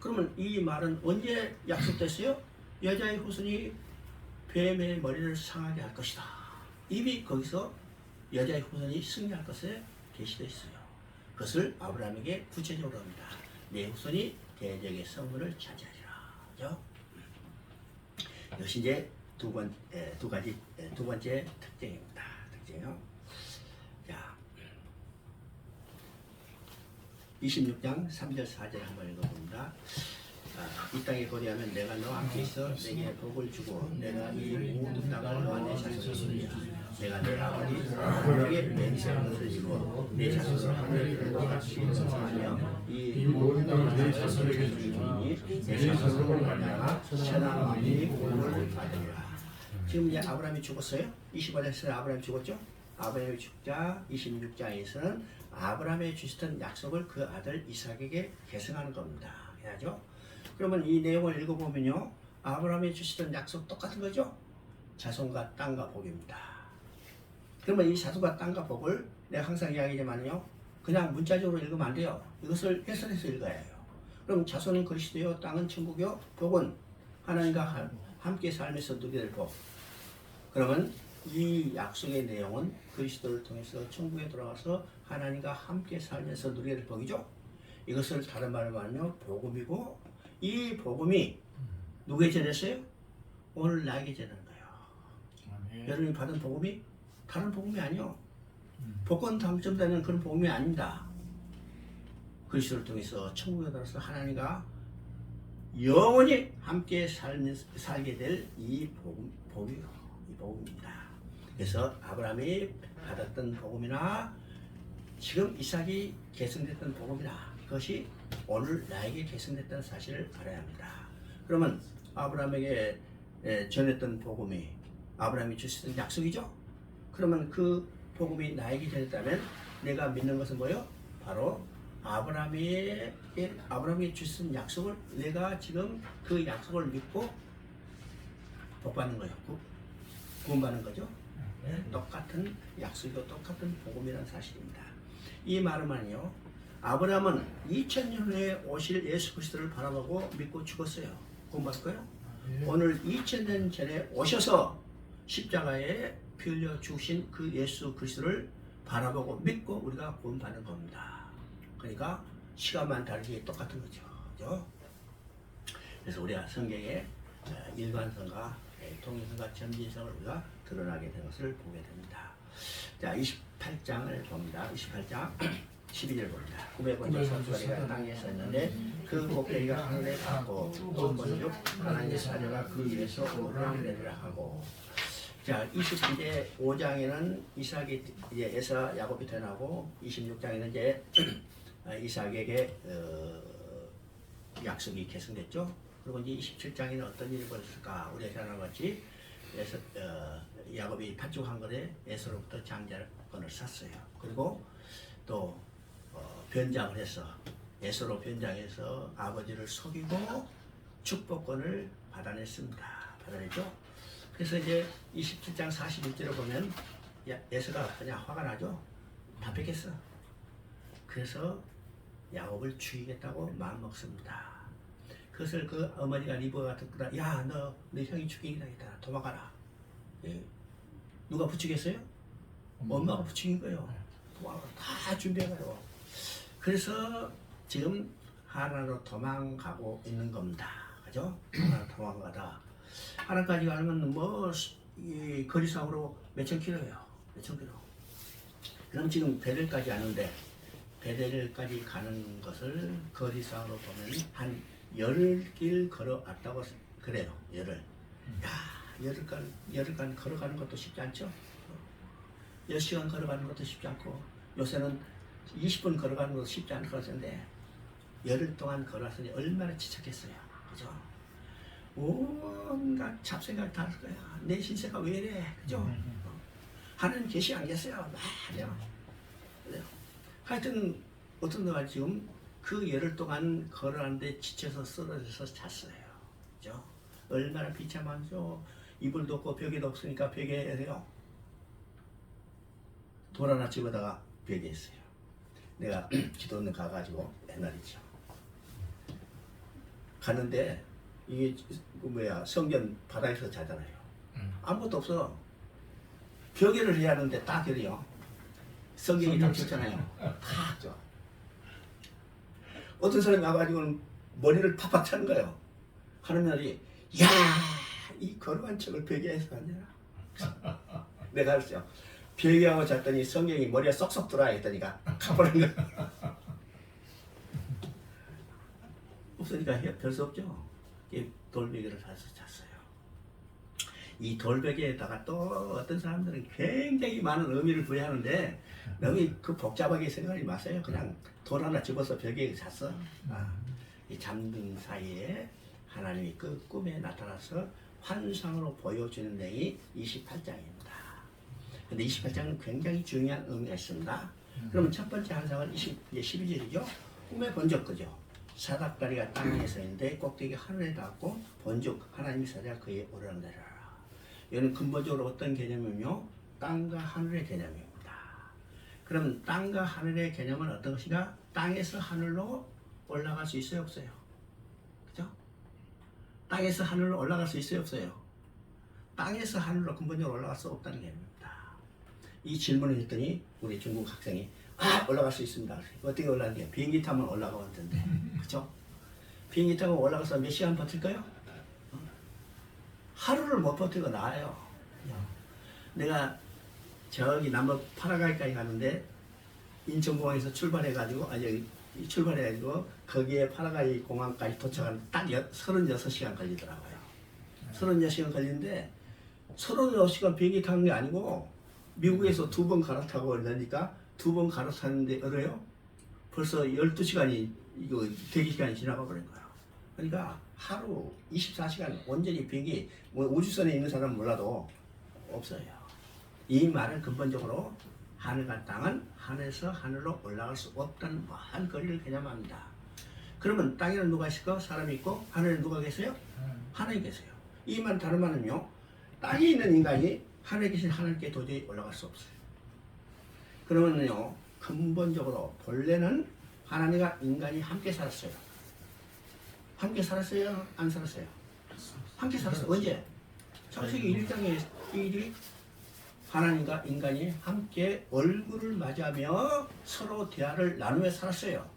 그러면 이 말은 언제 약속됐어요? 여자의 후손이 뱀의 머리를 상하게 할 것이다. 이미 거기서 여자의 후손이 승리할 것에 계시되어 있어요. 그것을 아브라함에게 구체적으로 합니다. 내 후손이 대적의 성문을 차지하리라. 그죠? 이것이 이제 두 번째 특징입니다. 특징이요. 자, 26장 3절 4절 한번 읽어봅니다. 이 땅에 거리하면 내가 너와 함께 있어 내게 복을 주고 내가 이 모든 땅을 너와 내 자손을 주리라. 내가 내 아버지에게 맹세한 것을 이루어 내 자손을 하늘을 같이 인정하며 이 모든 땅을 내 자손에게 주리니 내 자손으로 말미암아 천하 만민이 복을 받으리라. 지금 이제 아브라함이 죽었어요. 25장에서 아브라함이 죽었죠. 아브라함이 죽자 26장에서는 아브라함에 주시던 약속을 그 아들 이삭에게 계승하는 겁니다. 해야죠. 그러면 이 내용을 읽어보면요. 아브라함이 주시던 약속 똑같은 거죠. 자손과 땅과 복입니다. 그러면 이 자손과 땅과 복을 내가 항상 이야기하지만요. 그냥 문자적으로 읽으면 안 돼요. 이것을 해설해서 읽어야 해요. 그럼 자손은 그리스도요, 땅은 천국이요, 복은 하나님과 함께 살면서 누리게 될 복. 그러면 이 약속의 내용은 그리스도를 통해서 천국에 돌아가서 하나님과 함께 살면서 누리게 될 복이죠. 이것을 다른 말로 말하면 복음이고 이 복음이 누구에게 전했어요? 오늘 나에게 되는 거예요. 아멘. 여러분이 받은 복음이 다른 복음이 아니요. 복권 당첨되는 그런 복음이 아닙니다. 그리스도를 통해서 천국에 들어서 하나님과 영원히 함께 살게 될 이 복이요. 이 복음입니다. 그래서 아브라함이 받았던 복음이나 지금 이삭이 계승됐던 복음이나 그것이 오늘 나에게 계승됐다는 사실을 알아야 합니다. 그러면 아브라함에게 전했던 복음이 아브라함이 주셨던 약속이죠. 그러면 그 복음이 나에게 전했다면 내가 믿는 것은 뭐요? 바로 아브라함이 주신 약속을 내가 지금 그 약속을 믿고 복받는 거예요. 구원받는 거죠. 똑같은 약속이고 똑같은 복음이라는 사실입니다. 이 말은요, 아브라함은 2000년 후에 오실 예수 그리스도를 바라보고 믿고 죽었어요. 구원받을 거예요. 오늘 2000년 전에 오셔서 십자가에 피 흘려 죽으신 그 예수 그리스도를 바라보고 믿고 우리가 구원받는 겁니다. 그러니까 시간만 다르게 똑같은 거죠. 그죠? 그래서 우리가 성경에 일관성과 통일성과 점진성을 우리가 드러나게 된 것을 보게 됩니다. 자, 28장을 봅니다. 28장 12절 봅니다. 꿈에 본적 선수가 땅에 섰는데 그 꼭대기가 하늘에 닿고 또 본적 하나님의 사자가 그 위에서 오르락내리락 하고. 자, 25장에는 이삭이 이제 에서 야곱이 태어나고 26장에는 이제 이삭에게 약속이 계승됐죠. 그리고 이제 27장에는 어떤 일이 벌어졌을까? 우리가 잘 알았지. 그래서 야곱이 팥죽한 거에 에서로부터 장자권을 샀어요. 그리고 또 변장을 해서 에서로 변장해서 아버지를 속이고 축복권을 받아냈습니다. 받아냈죠. 그래서 이제 27장 41절을 보면 에서가 그냥 화가 나죠. 다 뺏겼어. 그래서 야곱을 죽이겠다고 마음먹습니다. 그것을 그 어머니가 리브가 듣고라. 야, 너 내 형이 죽이겠다. 도망가라. 예. 누가 부추겼어요? 엄마가 부추긴 거예요. 다 준비해가지고. 그래서 지금 하나로 도망가고 있는 겁니다. 그죠? 하나로 도망가다. 하나까지 가면 이 거리상으로 몇천 킬로예요. 몇천 킬로. 그럼 지금 베델까지 가는데 베델까지 가는 것을 거리상으로 보면 한 열흘길 걸어왔다고 그래요. 열흘. 야, 열흘간 걸어가는 것도 쉽지 않죠. 10시간 걸어가는 것도 쉽지 않고 요새는 20분 걸어가는 것도 쉽지 않을 것 같은데 열흘 동안 걸어왔으니 얼마나 지쳤겠어요. 그죠? 온갖 잡생각 다 할 거야. 내 신세가 왜 이래. 그죠? 하나님 계시 안 계세요. 말이야. 그래요. 하여튼 어떤 놈가 지금 그 열흘 동안 걸어가는데 지쳐서 쓰러져서 잤어요. 그죠? 얼마나 비참하죠. 이불도 없고 벽에도 없으니까 벽에 해요. 돌 하나 집어다가 벽에 있어요. 내가 기도는 가가지고 옛날이죠. 가는데 이게 성전 바닥에서 자잖아요. 아무것도 없어. 벽에를 해야 하는데 딱 그래요. 성경이 딱 쳤잖아요. 다 죠. 어떤 사람이 와가지고 머리를 팍팍 차는 거예요. 하는 말이 야, 이 걸어간 척을 벽에 해서 안 되나? 내가 그랬어요. 벽에 하고 잤더니 성경이 머리에 쏙쏙 들어와 했더니가 가버린 거야. 없으니까 별 수 없죠. 돌베개를 사서 잤어요. 이 돌베개에다가 또 어떤 사람들은 굉장히 많은 의미를 부여하는데 너무 그 복잡하게 생각하지 마세요. 그냥 돌 하나 집어서 벽에 잤어. 이 잠든 사이에 하나님이 그 꿈에 나타나서 환상으로 보여주는 내용이 28장입니다. 근데 28장은 굉장히 중요한 의미가 있습니다. 그러면 첫 번째 환상은 12절이죠. 꿈에 본적 그죠. 사닥다리가 땅에 서 있는데 꼭대기 하늘에 닿고 본즉 하나님의 사자가 그에 오르락내리라. 이거는 근본적으로 어떤 개념이며 땅과 하늘의 개념입니다. 그럼 땅과 하늘의 개념은 어떤 것인가? 땅에서 하늘로 올라갈 수 있어요, 없어요? 그죠? 땅에서 하늘로 올라갈 수 있어요, 없어요? 땅에서 하늘로 근본적으로 올라갈 수 없다는 개념입니다. 이 질문을 했더니 우리 중국 학생이 올라갈 수 있습니다. 어떻게 올라가는데요? 비행기 타면 올라가면 된대. 그죠? 비행기 타고 올라가서 몇 시간 버틸까요? 하루를 못 버티고 나와요. 내가 저기 남부 파라과이까지 가는데 인천공항에서 출발해가지고 출발해가지고 거기에 파라과이 공항까지 도착하는 딱 36시간 걸리더라고요. 36시간 걸리는데 36시간 비행기 타는 게 아니고 미국에서 2번 갈아타고 그러니까 2번 갈아탔는데 얼어요? 벌써 12시간이 이거 대기시간이 지나가 버린 거예요. 그러니까 하루 24시간 온전히 비행기 뭐 우주선에 있는 사람은 몰라도 없어요. 이 말은 근본적으로 하늘과 땅은 하늘에서 하늘로 올라갈 수 없다는 먼 거리를 개념합니다. 그러면 땅에는 누가 있을까? 사람이 있고 하늘에 누가 계세요? 하나님 계세요. 이 말 다른 말은요. 땅에 있는 인간이 하늘에 계신 하나님께 도저히 올라갈 수 없어요. 그러면요. 근본적으로 본래는 하나님과 인간이 함께 살았어요. 함께 살았어요? 안 살았어요? 함께 살았어요. 언제? 창세기 1장에 일이 하나님과 인간이 함께 얼굴을 맞이하며 서로 대화를 나누며 살았어요.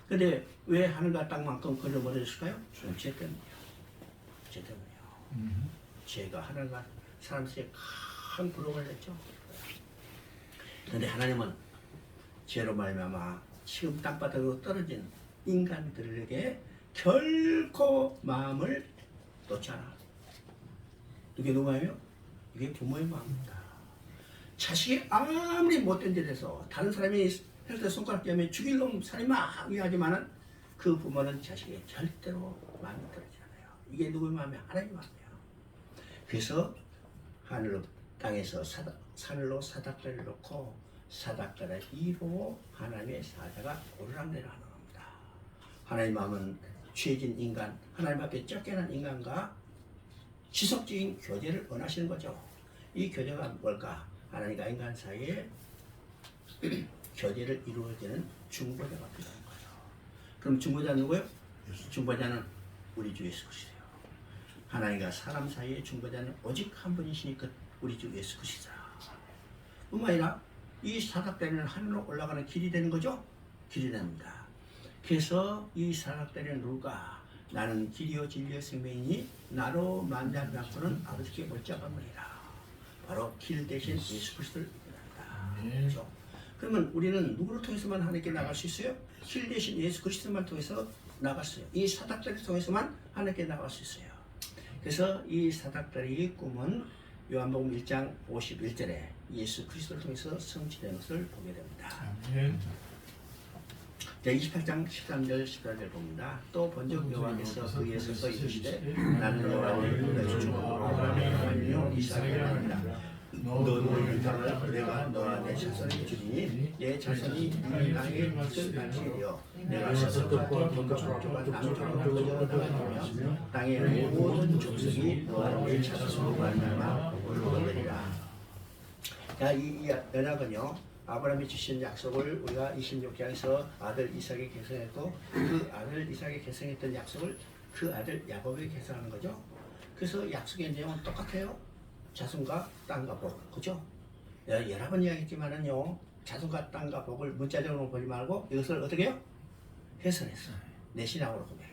근데 왜 하늘과 땅만큼 거리를 멀어졌을까요? 죄 때문이에요. 죄 때문이에요. 죄가 하늘과 사람 사이에 큰 부록을 냈죠. 근데 하나님은 죄로 말미암아 지금 땅바닥으로 떨어진 인간들에게 결코 마음을 놓지 않아. 이게 누구 마음이에요? 이게 부모의 마음입니다. 자식이 아무리 못된 짓 해서 다른 사람이 혈대 손가락 때문에 죽일 놈 살인마 하지만은 그 부모는 자식이 절대로 마음이 떨어지지 않아요. 이게 누구의 마음이에요? 하나님의 마음이에요. 그래서 하늘로 땅에서 산으로 사닥다리를 놓고 사닥다리 위로 하나님의 사자가 오르락내리락 하는 겁니다. 하나님의 마음은 죄진 인간, 하나님 앞에 쫓겨난 인간과 지속적인 교제를 원하시는 거죠. 이 교제가 뭘까? 하나님과 인간 사이에 교제를 이루어지는 중보자가 필요한 거예요. 그럼 중보자는 누구예요? 중보자는 우리 주 예수 그리스도예요. 하나님과 사람 사이의 중보자는 오직 한 분이시니 그 우리 주 예수 그리스도라. 뿐만 아니라 이 사닥다리는 하늘로 올라가는 길이 되는 거죠? 길이 됩니다. 그래서 이 사닥다리는 누가? 나는 길이요 진리요 생명이니 나로 만나지 않고는 아버지께 못 잡아버리라. 바로 길 대신 예수 그리스도를 믿는다. 그렇죠? 그러면 우리는 누구를 통해서만 하나님께 나갈 수 있어요? 길 대신 예수 그리스도만 통해서 나갈 수 있어요. 이 사닥다리를 통해서만 하나님께 나갈 수 있어요. 그래서 이 사닥다리의 꿈은 요한복음 1장 51절에 예수 그리스도를 통해서 성취된 것을 보게 됩니다. 자, 28장 13절 14절 봅니다. 또 번쩍 여호와께서 그에게 서서 이르시되 나는 여호와의 너의 주 아브라함의 하나님이요 이삭의 하나님이라. 너는 땅을 내가 너와 내 자손에게 주리니 내 자손이 이 땅의 끝을 안치리요 내가 서쪽과 동쪽과 남쪽으로 퍼져 나가며 땅의 모든 족속이 너와 내 자손으로 말미암아 올라오리라. 자, 이 연합은요 아브라함이 주신 약속을 우리가 26장에서 아들 이삭에게 계승했고 그 아들 이삭에게 계승했던 약속을 그 아들 야곱에게 계승하는 거죠. 그래서 약속의 내용은 똑같아요. 자손과 땅과 복, 그죠? 여러 번 이야기했지만은요 자손과 땅과 복을 문자적으로 보지 말고 이것을 어떻게 해요? 해석했어요. 내 신앙으로 고백해요.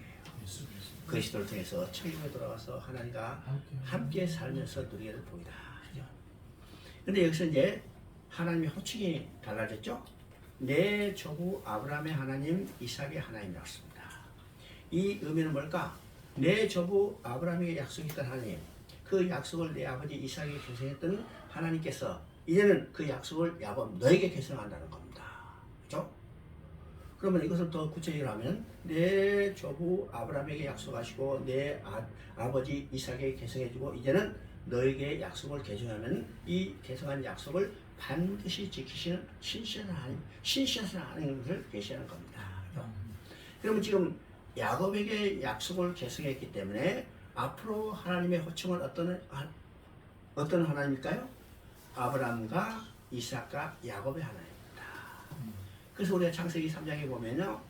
그리스도를 통해서 천국에 돌아가서 하나님과 함께 살면서 누리게 보이다. 그죠? 근데 여기서 이제 하나님의 호칭이 달라졌죠? 내 조부 아브라함의 하나님, 이삭의 하나님이라고 했습니다. 이 의미는 뭘까? 내 조부 아브라함에게 약속했던 하나님, 그 약속을 내 아버지 이삭에게 계승했던 하나님께서 이제는 그 약속을 야곱 너에게 계승한다는 겁니다. 그렇죠? 그러면 이것을 더 구체적으로 하면 내 조부 아브라함에게 약속하시고 내 아버지 이삭에게 계승해주고 이제는 너에게 약속을 계승하면 이 계승한 약속을 반드시 지키시는 신실한 하나님을 계시하는 겁니다. 그러면 지금 야곱에게 약속을 계승했기 때문에 앞으로 하나님의 호칭은 어떤 하나님일까요? 아브라함과 이삭과 야곱의 하나님입니다. 그래서 우리가 창세기 3장에 보면요,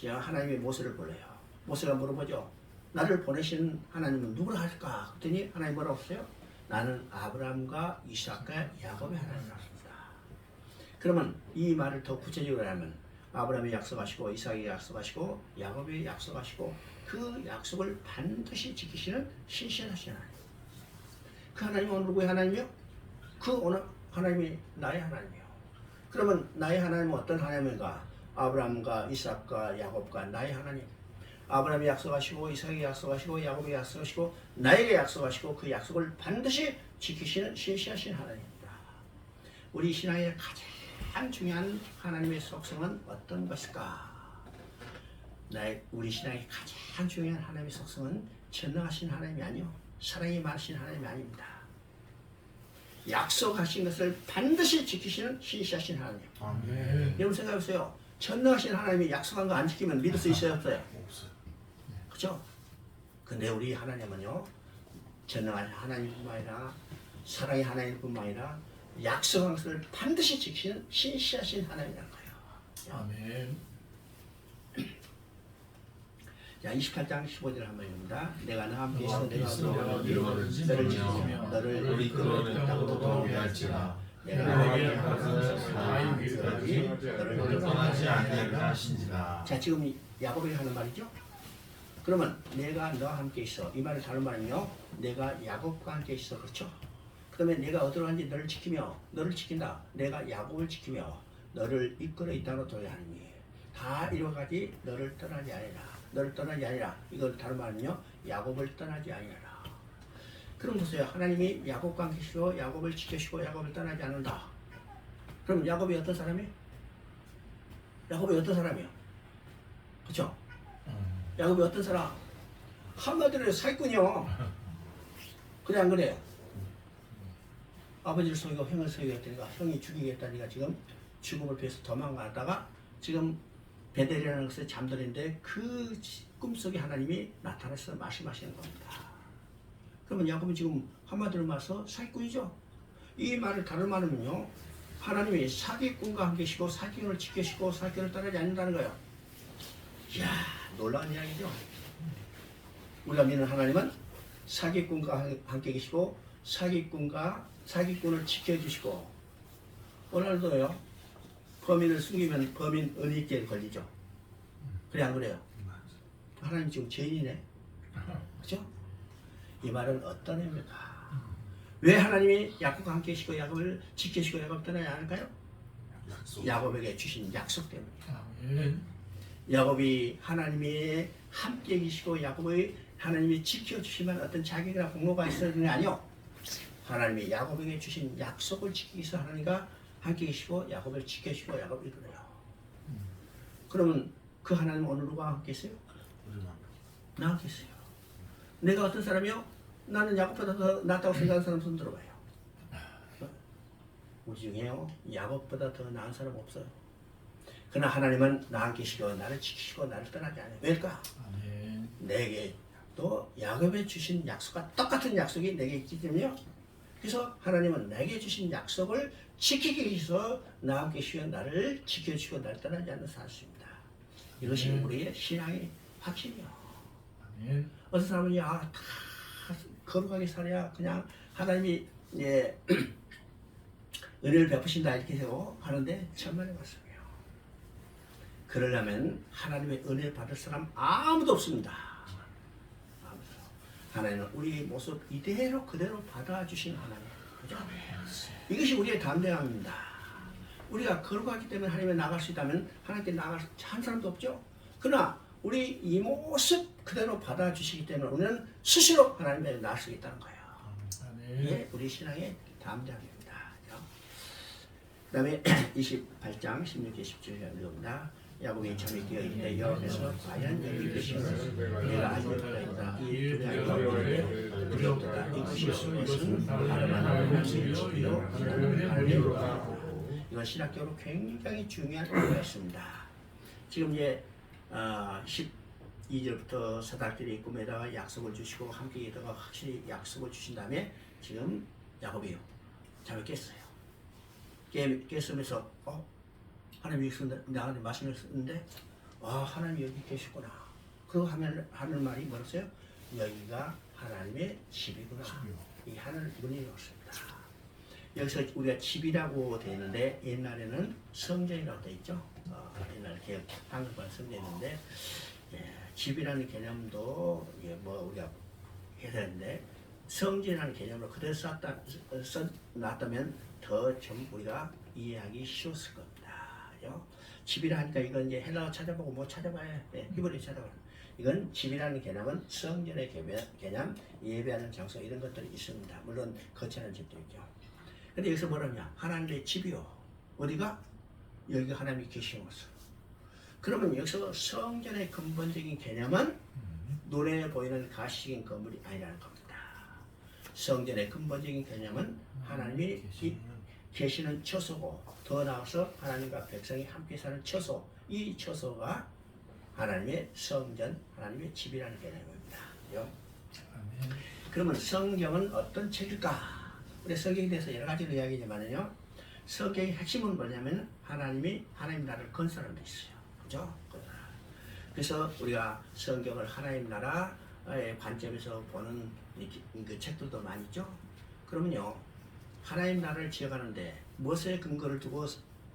하나님의 모세를 불러요. 모세가 물어보죠. 나를 보내신 하나님은 누구를 할까? 그랬더니 하나님 뭐라고 했어요? 나는 아브라함과 이삭과 야곱의 하나님이라고 했습니다. 그러면 이 말을 더 구체적으로 하면 아브라함이 약속하시고 이삭이 약속하시고 야곱이 약속하시고 그 약속을 반드시 지키시는 신실하신 하나님. 그 하나님은 누구의 하나님이요? 그 오늘 하나님이 나의 하나님이요. 그러면 나의 하나님은 어떤 하나님인가? 아브라함과 이삭과 야곱과 나의 하나님. 아브라함이 약속하시고 이삭이 약속하시고 야곱이 약속하시고 나에게 약속하시고 그 약속을 반드시 지키시는 신실하신 하나님입니다. 우리 신앙의 가장 중요한 하나님의 속성은 어떤 것일까? 우리 신앙의 가장 중요한 하나님의 속성은 전능하신 하나님이 아니요 사랑이 많으신 하나님이 아닙니다. 약속하신 것을 반드시 지키시는 신실하신 하나님. 아멘. 여러분 생각해보세요. 전능하신 하나님이 약속한 거 안 지키면 믿을 수 있어요 없어요? 없어요. 그렇죠? 근데 우리 하나님은요 전능한 하나님뿐만 아니라 사랑의 하나님뿐만 아니라 약속한 것을 반드시 지키는 신실하신 하나님이라는 거예요. 아멘. 자, 28장 15절 한번 읽습니다. 내가 너와 함께 있어 너와 내가 함께 너를 있어 너를 지키며 너를 이끌어 땅으로 돌아오게 할지라. 내가 내게 너에게 항상 사랑하는 사랑하기 너를 떠나지 아니하리라 하신지라. 자, 지금 야곱이 하는 말이죠. 그러면 내가 너와 함께 있어. 이 말은 다른 말은요. 내가 야곱과 함께 있어. 그렇죠? 그러면 내가 어디로 가는지 너를 지키며 너를 지킨다. 내가 야곱을 지키며 너를 이끌어 이 땅으로 돌아야 하니 다 이루어가지 너를 떠나지 아니라. 너를 떠나지 아니라. 이걸 다른 말은요. 야곱을 떠나지 아니라. 그럼 보세요. 하나님이 야곱과 함께 계시고 야곱을 지켜주시고 야곱을 떠나지 않는다. 그럼 야곱이 어떤 사람이에요? 야곱이 어떤 사람이에요? 그렇죠? 야곱이 어떤 사람? 한마디로 사기꾼이요. 그래 안 그래요? 아버지를 속이고 형을 속이겠다니까 형이 죽이겠다니까 지금 죽음을 피해서 도망가다가 지금 베델이라는 것에 잠들었는데 그 꿈속에 하나님이 나타나서 말씀하시는 겁니다. 그러면 야곱은 지금 한마디로 말해서 사기꾼이죠. 이 말을 다른 말은요. 하나님이 사기꾼과 함께 계시고 사기꾼을 지키시고 사기꾼을 따르지 않는다는 거예요. 이야 놀라운 이야기죠. 우리가 믿는 하나님은 사기꾼과 함께 계시고 사기꾼을 지켜주시고 오늘도요. 범인을 숨기면 범인 은닉죄에 걸리죠. 그래 안 그래요? 하나님 지금 죄인이네. 그렇죠? 이 말은 어떤 의미입니까? 왜 하나님이 야곱과 함께 계시고 야곱을 지키시고 야곱을 떠나지 않을까요? 야곱에게 주신 약속 때문이에요. 아멘. 야곱이 하나님이 함께 계시고 야곱의 하나님이 지켜주시면 어떤 자격이나 공로가 있었는 게 아니요. 하나님이 야곱에게 주신 약속을 지키기 위해서 하나님과 함께 계시고 야곱을 지켜주시고 야곱을 이끌어요. 그러면 그 하나님은 오늘 누가 함께 있어요? 나와 계세요. 내가 어떤 사람이요? 나는 야곱보다 더 낫다고 생각하는 사람 손 들어봐요. 우리 중에요. 야곱보다 더 나은 사람 없어요. 그러나 하나님은 나와 계시고 나를 지키시고 나를 떠나지 않아요. 왜일까? 아멘. 내게 또 야곱에 주신 약속과 똑같은 약속이 내게 있기 때문에요. 그래서 하나님은 내게 주신 약속을 지키기 위해서 나와 함께 계시고 나를 지켜주시고 나를 떠나지 않는 사실입니다. 이것이 우리의 신앙의 확신이요. 아멘. 어떤 사람은 다 거룩하게 살아야 그냥 하나님이 은혜를 베푸신다 이렇게 해요. 하는데 천만의 말씀이에요. 그러려면 하나님의 은혜 받을 사람 아무도 없습니다. 아무도. 하나님은 우리 모습 이대로 그대로 받아주신 하나님. 그죠? 이것이 우리의 담대함입니다. 우리가 거룩하기 때문에 하나님께 나갈 수 있다면 하나님께 나갈 한 사람도 없죠. 그러나 우리 이 모습 그대로 받아주시기 때문에 우리는 스스로 하나님께 나갈 수 있다는 거예요. 아멘. 이게 우리 신앙의 담대함입니다. 그 다음에 28장 16절 17절 읽습니다. 야곱이 잠이 깨어 있는데 여호와께서 과연 여기 계시는 내가 아니었다. 이 두려움이 두렵다. 이것은 다름 아닌 하나님의 이로 이건 신학적으로 굉장히 중요한 의미가 있습니다. 지금 이제 12절부터 사닥들이 꿈에다가 약속을 주시고 함께 있다가 확실히 약속을 주신 다음에 지금 야곱이요 잠이 깼어요. 깼으면서 하나님 여기서 나한테 말씀을 했는데 하나님 여기 계시구나. 그거 하는 말이 뭐였어요? 여기가 하나님의 집이구나. 이 하늘 문이 열었습니다. 여기서 우리가 집이라고 되어 있는데 옛날에는 성전이라고 되어 있죠. 옛날 개혁 한국판 성전인데 집이라는 개념도 우리가 해야 되는데 성전이라는 개념으로 그대로 써놨다면 더 좀 우리가 이해하기 쉬웠을 겁니다. 그죠? 집이라 하니까 이건 이제 헬라어 찾아보고 뭐 찾아봐야 돼. 히브리 찾아봐요. 이건 집이라는 개념은 성전의 개념, 예배하는 장소 이런 것들이 있습니다. 물론 거치하는 집도 있죠. 근데 여기서 뭐라냐? 하나님의 집이요. 어디가? 여기가 하나님이 계시는 곳으로. 그러면 여기서 성전의 근본적인 개념은 눈에 보이는 가시적인 건물이 아니라는 겁니다. 성전의 근본적인 개념은 하나님이 계시는 처소고 더 나아가서 하나님과 백성이 함께 사는 처소, 이 처소가 하나님의 성전, 하나님의 집이라는 개념입니다. 그러면 성경은 어떤 책일까? 우리 성경에 대해서 여러 가지로 이야기하지만요, 성경의 핵심은 뭐냐면 하나님 나라를 건설하는 데 있어요. 그죠? 그래서 우리가 성경을 하나님 나라의 관점에서 보는 그 책들도 많이 있죠. 그러면요, 하나님 나라를 지어가는데 무엇에 근거를 두고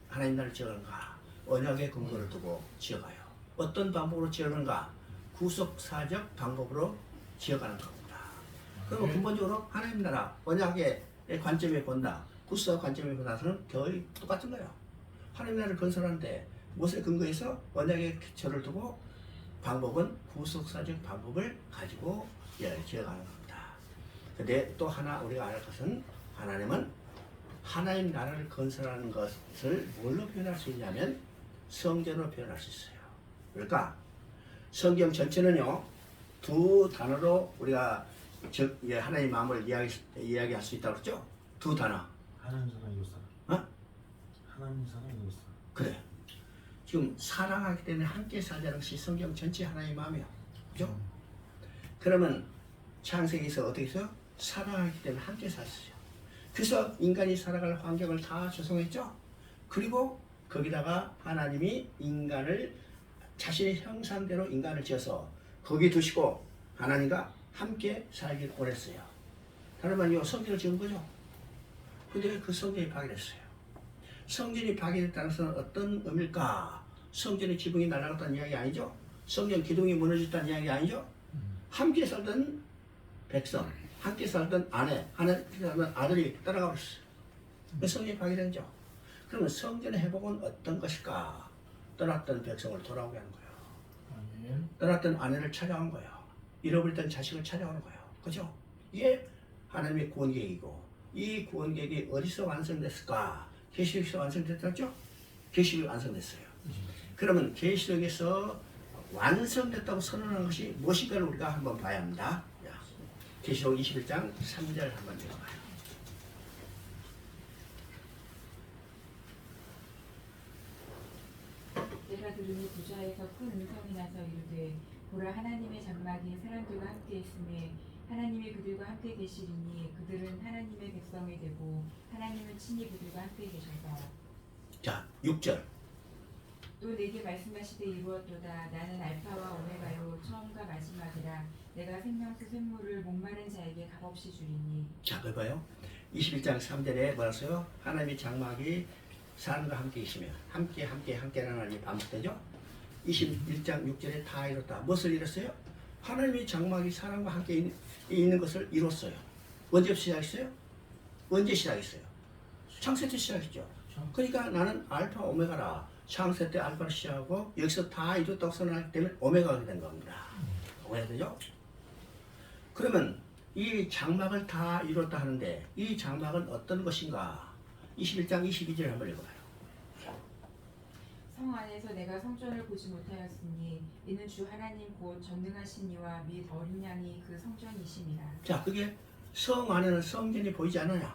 하나님 나라를 지어가는가? 언약의 근거를 두고 지어가요. 어떤 방법으로 지어가는가? 구속사적 방법으로 지어가는 겁니다. 그리고 근본적으로 하나님 나라 언약의 관점에 본다, 구속사 관점에 본다서는 거의 똑같은 거예요. 하나님 나라를 건설하는데 무엇에 근거해서 언약의 기초를 두고 방법은 구속사적 방법을 가지고 지어가는 겁니다. 근데 또 하나 우리가 알 것은 하나님은 하나님 나라를 건설하는 것을 뭘로 표현할 수 있냐면 성전으로 표현할 수 있어요. 그러니까 성경 전체는요, 두 단어로 우리가 하나님의 마음을 이야기할 수 있다고 그랬죠? 두 단어. 하나님 사랑 이웃 사랑. 어? 하나님 사랑 이웃 사랑. 그래. 지금 사랑하기 때문에 함께 살자는 것이 성경 전체 하나님의 마음이야. 그죠? 그러면 창세기에서 어떻게 했어요? 사랑하기 때문에 함께 살았어요. 그래서 인간이 살아갈 환경을 다 조성했죠. 그리고 거기다가 하나님이 인간을 자신의 형상대로 인간을 지어서 거기 두시고 하나님과 함께 살기를 원했어요. 다른 말로 성전을 지은 거죠. 근데 그 성전이 파괴됐어요. 성전이 파괴됐다는 것은 어떤 의미일까? 성전의 지붕이 날아갔다는 이야기 아니죠? 성전 기둥이 무너졌다는 이야기 아니죠? 함께 살던 백성, 함께 살던 아내, 함께 살던 아들이 떠나가 버렸어요. 성전이 파괴된 거죠. 그러면 성전의 회복은 어떤 것일까? 떠났던 백성을 돌아오게 하는 거예요. 떠났던 아내를 찾아온 거예요. 잃어버렸던 자식을 찾아오는 거예요. 그죠? 이게 하나님의 구원계획이고, 이 구원계획이 어디서 완성됐을까? 계시록에서 완성됐죠? 계시록이 완성됐어요. 그러면 계시록에서 완성됐다고 선언한 것이 무엇인가를 우리가 한번 봐야 합니다. 계시록 21장 3절 한번 읽어봐요. 내가 들으니 부자에서 큰 음성이 나서 이르되 보라 하나님의 장막이 사람들과 함께 있음에 하나님이 그들과 함께 계시리니 그들은 하나님의 백성이 되고 하나님은 친히 그들과 함께 계셔서. 자, 6절. 또 내게 말씀하시되 이루었도다. 나는 알파와 오메가요 처음과 마지막이라. 내가 생명수 샘물을 목마른 자에게 값없이 주리니. 자, 그거 봐요. 21장 3절에 뭐라서요? 하나님의 장막이 사람과 함께 있으며 함께라는 말이 반복되죠. 21장 6절에 다 이뤘다. 무엇을 이뤘어요? 하나님의 장막이 사람과 함께 있는 것을 이뤘어요. 언제 시작했어요? 언제 시작했어요? 창세 때 시작했죠. 그러니까 나는 알파 오메가라. 창세 때 알파를 시작하고 여기서 다 이뤘다고 선언하기 때문에 오메가가 된 겁니다. 오메가 되죠? 그러면 이 장막을 다 이뤘다 하는데 이 장막은 어떤 것인가? 21장 22절 한번 읽어봐요. 성 안에서 내가 성전을 보지 못하였으니 이는 주 하나님 곧 전능하신 이와 및 어린 양이 그 성전이심이라. 자, 그게 성 안에는 성전이 보이지 않아요.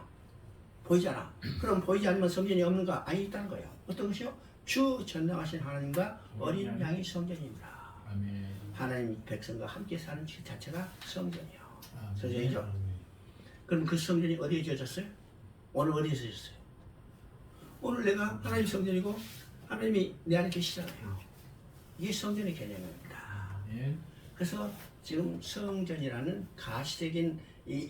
보이지 않아. 그럼 보이지 않으면 성전이 없는가? 아니, 있다는 거예요. 어떤 것이요? 주 전능하신 하나님과 어린 양이 성전입니다. 아멘. 하나님 백성과 함께 사는 그 자체가 성전이요. 아멘. 성전이죠. 그럼 그 성전이 어디에 지어졌어요? 오늘 어디에 지어졌어요? 오늘 내가 하나님 성전이고 하나님이 내 안에 계시잖아요. 이게 성전의 개념입니다. 아멘. 그래서 지금 성전이라는 가시적인 이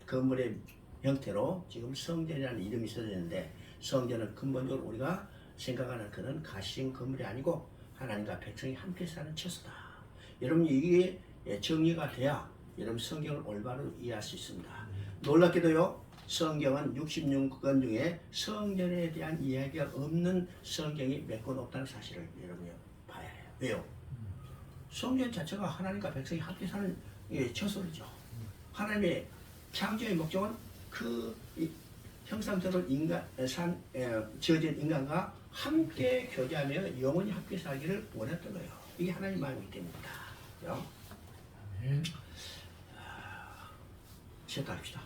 건물의 형태로 지금 성전이라는 이름이 써졌는데 성전은 근본적으로 우리가 생각하는 그런 가시적인 건물이 아니고 하나님과 백성이 함께 사는 처소다. 여러분 이게 정리가 돼야 여러분 성경을 올바로 이해할 수 있습니다. 놀랍게도요, 성경은 66권 중에 성전에 대한 이야기가 없는 성경이 몇 권 없다는 사실을 여러분이 봐야 해요. 왜요? 성전 자체가 하나님과 백성이 함께 사는 처소이죠. 하나님의 창조의 목적은 그 형상대로 지어진 인간과 함께 교제하며 영원히 함께 살기를 원했던 거예요. 이게 하나님 마음이기 때문입니다. 그죠? 아멘. 쉬었다 합시다.